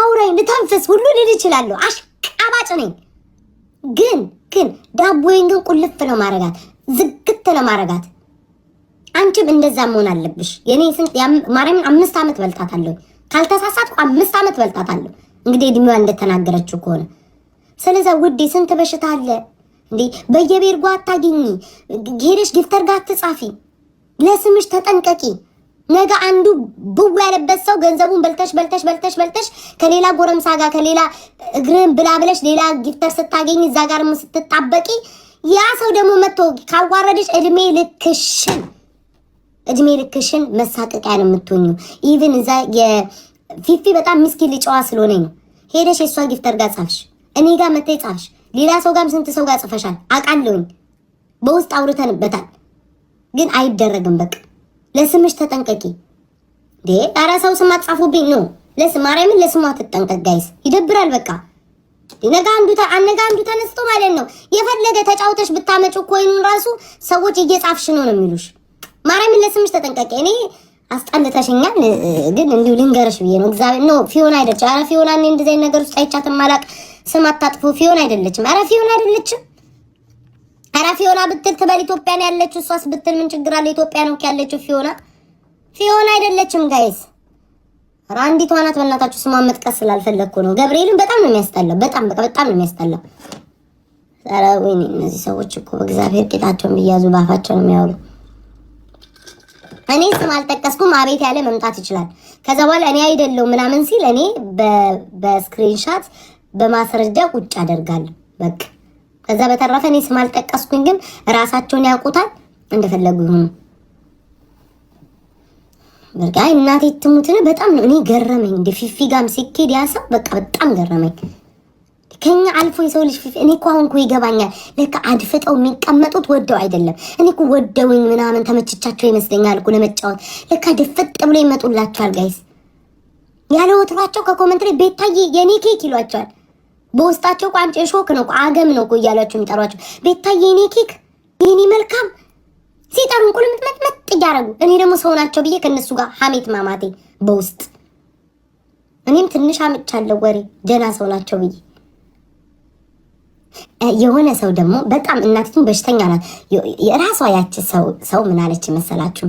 አውራኝ ልተንፍስ ሁሉ ልል እችላለሁ። አሽቃባጭ ነኝ። ግን ዳቦዬን ግን ቁልፍ ነው ማረጋት፣ ዝግት ነው ማረጋት። አንቺም እንደዛ መሆን አለብሽ። የኔ ስንት ማርያም 5 ዓመት በልጣታለሁ፣ ካልተሳሳትኩ 5 ዓመት በልጣታለሁ። እንግዲህ እድሜዋ እንደተናገረችው ከሆነ ስለዛ ውዴ ስንት በሽታ አለ እንዴ! በየቤርጓ አታግኚ፣ ሄደሽ ጊፍተር ጋር አትጻፊ፣ ለስምሽ ተጠንቀቂ። ነገ አንዱ ብው ያለበት ሰው ገንዘቡን በልተሽ ከሌላ ጎረምሳ ጋር ከሌላ እግርን ብላ ብለሽ ሌላ ጊፍተር ስታገኝ እዛ ጋር ስትጣበቂ ያ ሰው ደግሞ መጥቶ ካዋረደሽ እድሜ ልክሽን መሳቀቂያ ነው የምትሆኚው። ኢቭን እዛ የፊፊ በጣም ምስኪን ልጨዋ ስለሆነኝ ነው ሄደሽ የሷ ጊፍተር ጋር ጻፍሽ፣ እኔ ጋር መተይ ጻፍሽ፣ ሌላ ሰው ጋርም ስንት ሰው ጋር ጽፈሻል አውቃለሁኝ። በውስጥ አውርተንበታል። ግን አይደረግም። በቃ ለስምሽ ተጠንቀቂ። ኧረ ሰው ስም አትጻፉብኝ ነው። ማርያምን ለስሟ ትጠንቀቅ ጋይስ። ይደብራል። በቃ ነገ አንዱ ተነስቶ ማለት ነው የፈለገ ተጫውተሽ ብታመጩ ኮይኑን ራሱ ሰዎች እየጻፍሽ ነው የሚሉሽ። ማርያምን ለስምሽ ተጠንቀቂ። እኔ አስጠልተሽኛል፣ ግን እንዲሁ ልንገርሽ ብዬ ነው። እግዚአብሔር ነው ፊዮና አይደለች። ኧረ ፊዮና እኔ እንደዚህ አይነት ነገር ውስጥ አይቻትም ማላቅ። ስም አታጥፉ። ፊዮና አይደለችም። ኧረ ፊዮና አይደለችም። ኧረ ፊዮና ብትል ትበል ኢትዮጵያ ነው ያለችው። እሷስ ብትል ምን ችግር አለ? ኢትዮጵያ ነው ያለችው ፊዮና አይደለችም ጋይስ። ኧረ አንዲቷ ናት። በእናታችሁ ስሟን መጥቀስ ስላልፈለኩ ነው። ገብርኤልን በጣም ነው የሚያስጠላው። በጣም ነው የሚያስጠላው። ኧረ ወይኔ እነዚህ ሰዎች እኮ በእግዚአብሔር ቂጣቸውን ቢያዙ ባፋቸው ነው የሚያወሩ። እኔ ስም አልጠቀስኩም። አቤት ያለ መምጣት ይችላል። ከዛ በኋላ እኔ አይደለሁም ምናምን ሲል እኔ በስክሪንሻት በማስረጃ ቁጭ አደርጋለሁ። በቃ ከዛ በተረፈ እኔ ስም አልጠቀስኩኝ፣ ግን ራሳቸውን ያውቁታል። እንደፈለጉ ይሁኑ። በቃ እናቴ ትሙት ነው። በጣም ነው እኔ ገረመኝ። እንደ ፊፊ ጋም ሲኬድ ያ ሰው በቃ በጣም ገረመኝ። ከኛ አልፎ የሰው ልጅ ፊፊ እኔ እኮ አሁን እኮ ይገባኛል። ለካ አድፍጠው የሚቀመጡት ወደው አይደለም። እኔ እኮ ወደውኝ ምናምን ተመችቻቸው ይመስለኛል እኮ ለመጫወት። ለካ ድፍጥ ብሎ ይመጡላቸዋል ጋይስ። ያለ ወትሯቸው ከኮመንት ላይ ቤታዬ የኔ ኬክ ይሏቸዋል። በውስጣቸው ቋንጭ ሾክ ነው አገም ነው እኮ እያላችሁ የሚጠሯቸው። ቤታዬ የኔ ኬክ የኔ መልካም ሲጠሩን ቁልምጥመጥመጥ እያደረጉ እኔ ደግሞ ሰው ናቸው ብዬ ከነሱ ጋር ሀሜት ማማቴ በውስጥ እኔም ትንሽ አምጫለሁ ወሬ ደህና ሰው ናቸው ብዬ። የሆነ ሰው ደግሞ በጣም እናቲቱን በሽተኛ ናት። የራሷ ያቺ ሰው ምን አለች መሰላችሁ?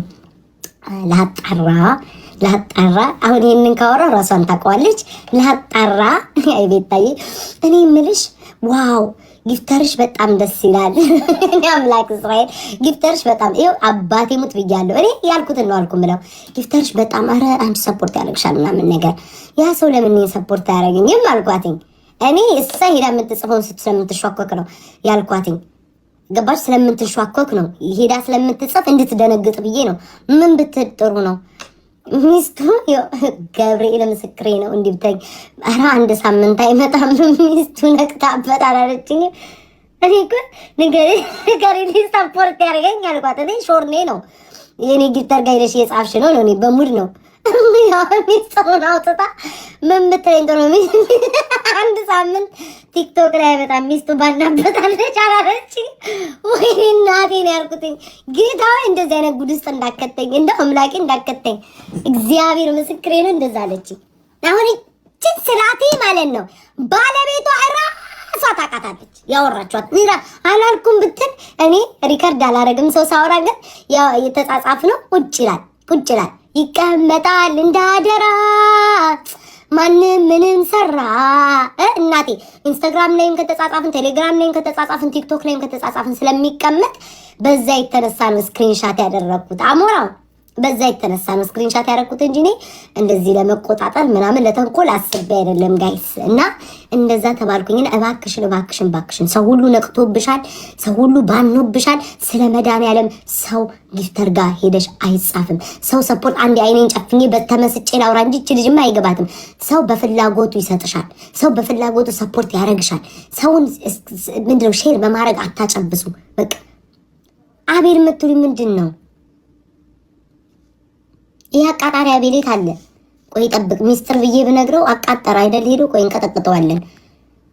ላጣራ አሁን ይሄንን ካወራ ራሷን ታውቀዋለች። ላጣራ አይ ቤታዬ እኔ የምልሽ ዋው ጊፍተርሽ በጣም ደስ ይላል። እኔ አምላክ እስራኤል ጊፍተርሽ በጣም ይኸው አባቴ ሙት ብያለሁ። እኔ ያልኩትን ነው አልኩ ብለው ጊፍተርሽ በጣም ኧረ አንቺ ሰፖርት ያደርግሻል ምናምን ነገር። ያ ሰው ለምን ሰፖርት አያደርገኝም አልኳትኝ። እኔ እሷ ሄዳ የምትጽፈውን ስለምትሿኮክ ነው ያልኳትኝ። ገባሽ? ስለምትሿኮክ ነው ሄዳ ስለምትጽፍ እንድትደነግጥ ብዬ ነው። ምን ብትጥሩ ነው ሚስቱ ገብርኤል ምስክሬ ነው። እንዲብተኝ ኧረ 1 ሳምንት አይመጣም ሚስቱ ነቅታበት አላለችኝ። እኔ እኮ ንገሪ ሰፖርት ያደርገኝ አልኳት። እኔ ሾርኔ ነው የኔ ጊፍተር ጋር ሄደሽ የጻፍሽ ነው እኔ በሙድ ነው ሚስቱን አውጥታ ምን ብትለኝ ጥሩ ነው 1 ሳምንት ቲክቶክ ላይ በጣም ሚስቱ ባናበታለች አላለችኝ። ወይ እናቴ ነው ያልኩትኝ። ጌታዬ እንደዚህ አይነት ጉድ ውስጥ እንዳከተኝ እንደ አምላኬ እንዳከተኝ እግዚአብሔር ምስክሬ ነው። እንደዛ አለችኝ። አሁን እቺ ስላቴ ማለት ነው ባለቤቷ ታቃታለች ያወራችኋት አላልኩም ብትል እኔ ሪከርድ አላረግም። ሰው ሳወራ ግን የተጻጻፍ ነው ቁጭ ይላል ይቀመጣል እንዳደራ ማንም ምንም ሰራ እናቴ ኢንስታግራም ላይም ከተጻጻፍን ቴሌግራም ላይም ከተጻጻፍን ቲክቶክ ላይም ከተጻጻፍን ስለሚቀመጥ በዛ የተነሳ ነው ስክሪንሻት ያደረኩት። አሞራው በዛ የተነሳ ነው ስክሪንሻት ያደረኩት እንጂ እኔ እንደዚህ ለመቆጣጠር ምናምን ለተንኮል አስቤ አይደለም ጋይስ። እና እንደዛ ተባልኩኝና እባክሽን ሰው ሁሉ ነቅቶብሻል፣ ሰው ሁሉ ባኖብሻል። ስለ መድኃኒዓለም ሰው ጊፍተር ጋር ሄደሽ አይጻፍም። ሰው ሰፖርት አንዴ አይኔን ጨፍኜ በተመስጬ ላውራ እንጂ እቺ ልጅማ አይገባትም። ሰው በፍላጎቱ ይሰጥሻል። ሰው በፍላጎቱ ሰፖርት ያደርግሻል። ሰውን ምንድነው ሼር በማድረግ አታጨብሱ። በቃ አቤል የምትሉኝ ምንድን ነው? ይህ አቃጣሪ አቤሌት አለ። ቆይ ጠብቅ፣ ሚስጥር ብዬ ብነግረው አቃጠረ አይደል? ሄዶ ቆይ እንቀጠቅጠዋለን።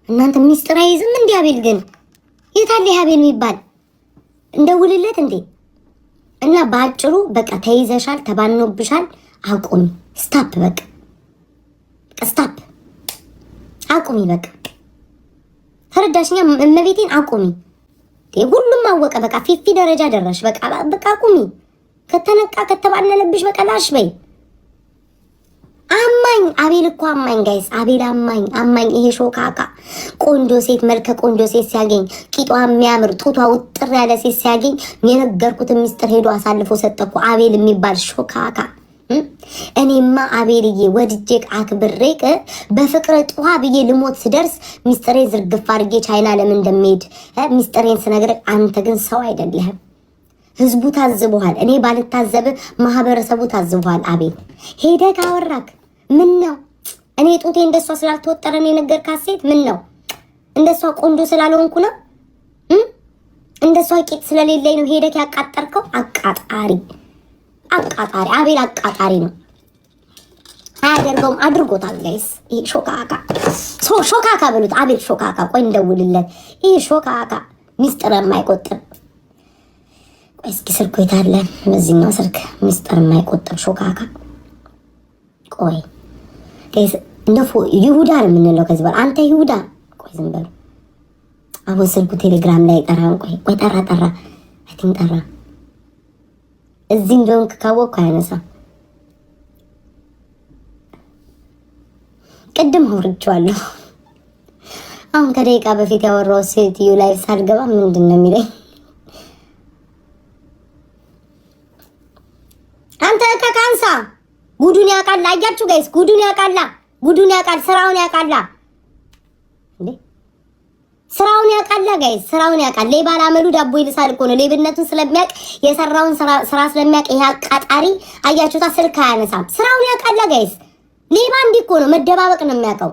እናንተ ሚስጥር አይዝም እንዴ? አቤል ግን የታለ አቤል የሚባል እንደውልለት እንዴ? እና በአጭሩ በቃ ተይዘሻል፣ ተባኖብሻል። አቁሚ፣ ስታፕ፣ በቃ ስታፕ፣ አቁሚ፣ በቃ ተረዳሽኛ? እመቤቴን አቁሚ። ሁሉም አወቀ። በቃ ፊፊ ደረጃ ደረሽ። በቃ አቁሚ። ከተነቃ ከተባለለብሽ በቃ ላሽ በይ። አማኝ አቤል እኮ አማኝ ጋይስ፣ አቤል አማኝ። ይሄ ሾካካ ቆንጆ ሴት መልከ ቆንጆ ሴት ሲያገኝ ቂጧ የሚያምር ጡቷ ውጥር ያለ ሴት ሲያገኝ የነገርኩትን ሚስጥር ሄዶ አሳልፎ ሰጠኩ። አቤል የሚባል ሾካካ። እኔማ አቤልዬ ወድጄ አክብሬቅ በፍቅር ጥዋ ብዬ ልሞት ስደርስ ሚስጥሬን ዝርግፍ አድርጌ ቻይና ለምን እንደሚሄድ ሚስጥሬን ስነግር፣ አንተ ግን ሰው አይደለህም። ህዝቡ ታዝቧል። እኔ ባልታዘብ ማህበረሰቡ ታዝቧል። አቤል ሄደህ ካወራክ ምን ነው? እኔ ጡቴ እንደሷ ስላልተወጠረ ነው የነገርካት ሴት ምን ነው? እንደሷ ቆንጆ ስላልሆንኩ ነው? እንደሷ ቂጥ ስለሌለኝ ነው ሄደህ ያቃጠርከው? አቃጣሪ አቤል አቃጣሪ ነው። አያደርገውም፣ አድርጎታል ጋይስ። ይሄ ሾካካ ብሉት። አቤል ሾካካ። ቆይ እንደውልለት። ይሄ ሾካካ ሚስጥር የማይቆጥር እስኪ ስልኩ የታለ? በዚህኛው ስልክ ሚስጥር የማይቆጥር ሾካካ። ቆይ ጋይስ እንደፎ ይሁዳ ነው የምንለው ከዚህ በኋላ። አንተ ይሁዳ። ቆይ ዝም በሉ። አሁን ስልኩ ቴሌግራም ላይ ጠራን። ቆይ ጠራ አይ ቲንክ ጠራ። እዚህ እንደሆንክ ካወቅኩ አያነሳም። ቅድም አውርቼዋለሁ። አሁን ከደቂቃ በፊት ያወራው ሴትዮ ላይ ሳልገባ ምንድን ነው የሚለኝ? አንተ ከካንሳ ጉዱን ያውቃል። አያችሁ ጋይስ፣ ጉዱን ያውቃል። ስራውን ያውቃል እንዴ? ስራውን ያውቃል ጋይስ፣ ስራውን ያውቃል። ሌባ ላመሉ ዳቦ ይልሳል እኮ ነው። ሌብነቱን ስለሚያውቅ የሰራውን ስራ ስለሚያውቅ ይሄ አቃጣሪ አያችሁታ፣ ስልክ አያነሳም። ስራውን ያውቃል ጋይስ። ሌባ እንዲህ እኮ ነው፣ መደባበቅ ነው የሚያውቀው።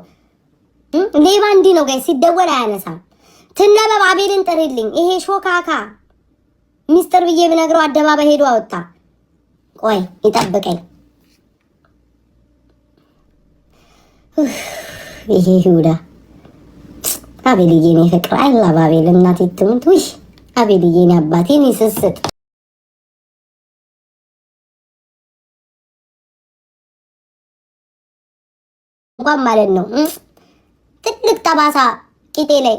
ሌባ እንዲህ ነው ጋይስ፣ ሲደወል አያነሳም። ትነበብ አቤልን ጥሪልኝ። ይሄ ሾካካ ሚስጥር ብዬ ብነግረው አደባባይ ሄዶ አወጣ። ቆይ ይጠብቀኝ። ይሄ ይሁዳ አቤልዬ ነው ፍቅር አይላ ባቤል እናቴ ትሙት። ውይ አቤልዬ ነው አባቴ ነው ስስት እንኳን ማለት ነው። ትልቅ ጠባሳ ቂጤ ላይ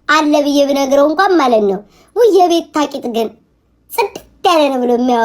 አለ ብዬ ብነግረው እንኳን ማለት ነው። ውይ የቤት ታቂጥ ግን ጽድት ያለ ነው ብሎ የሚያወራ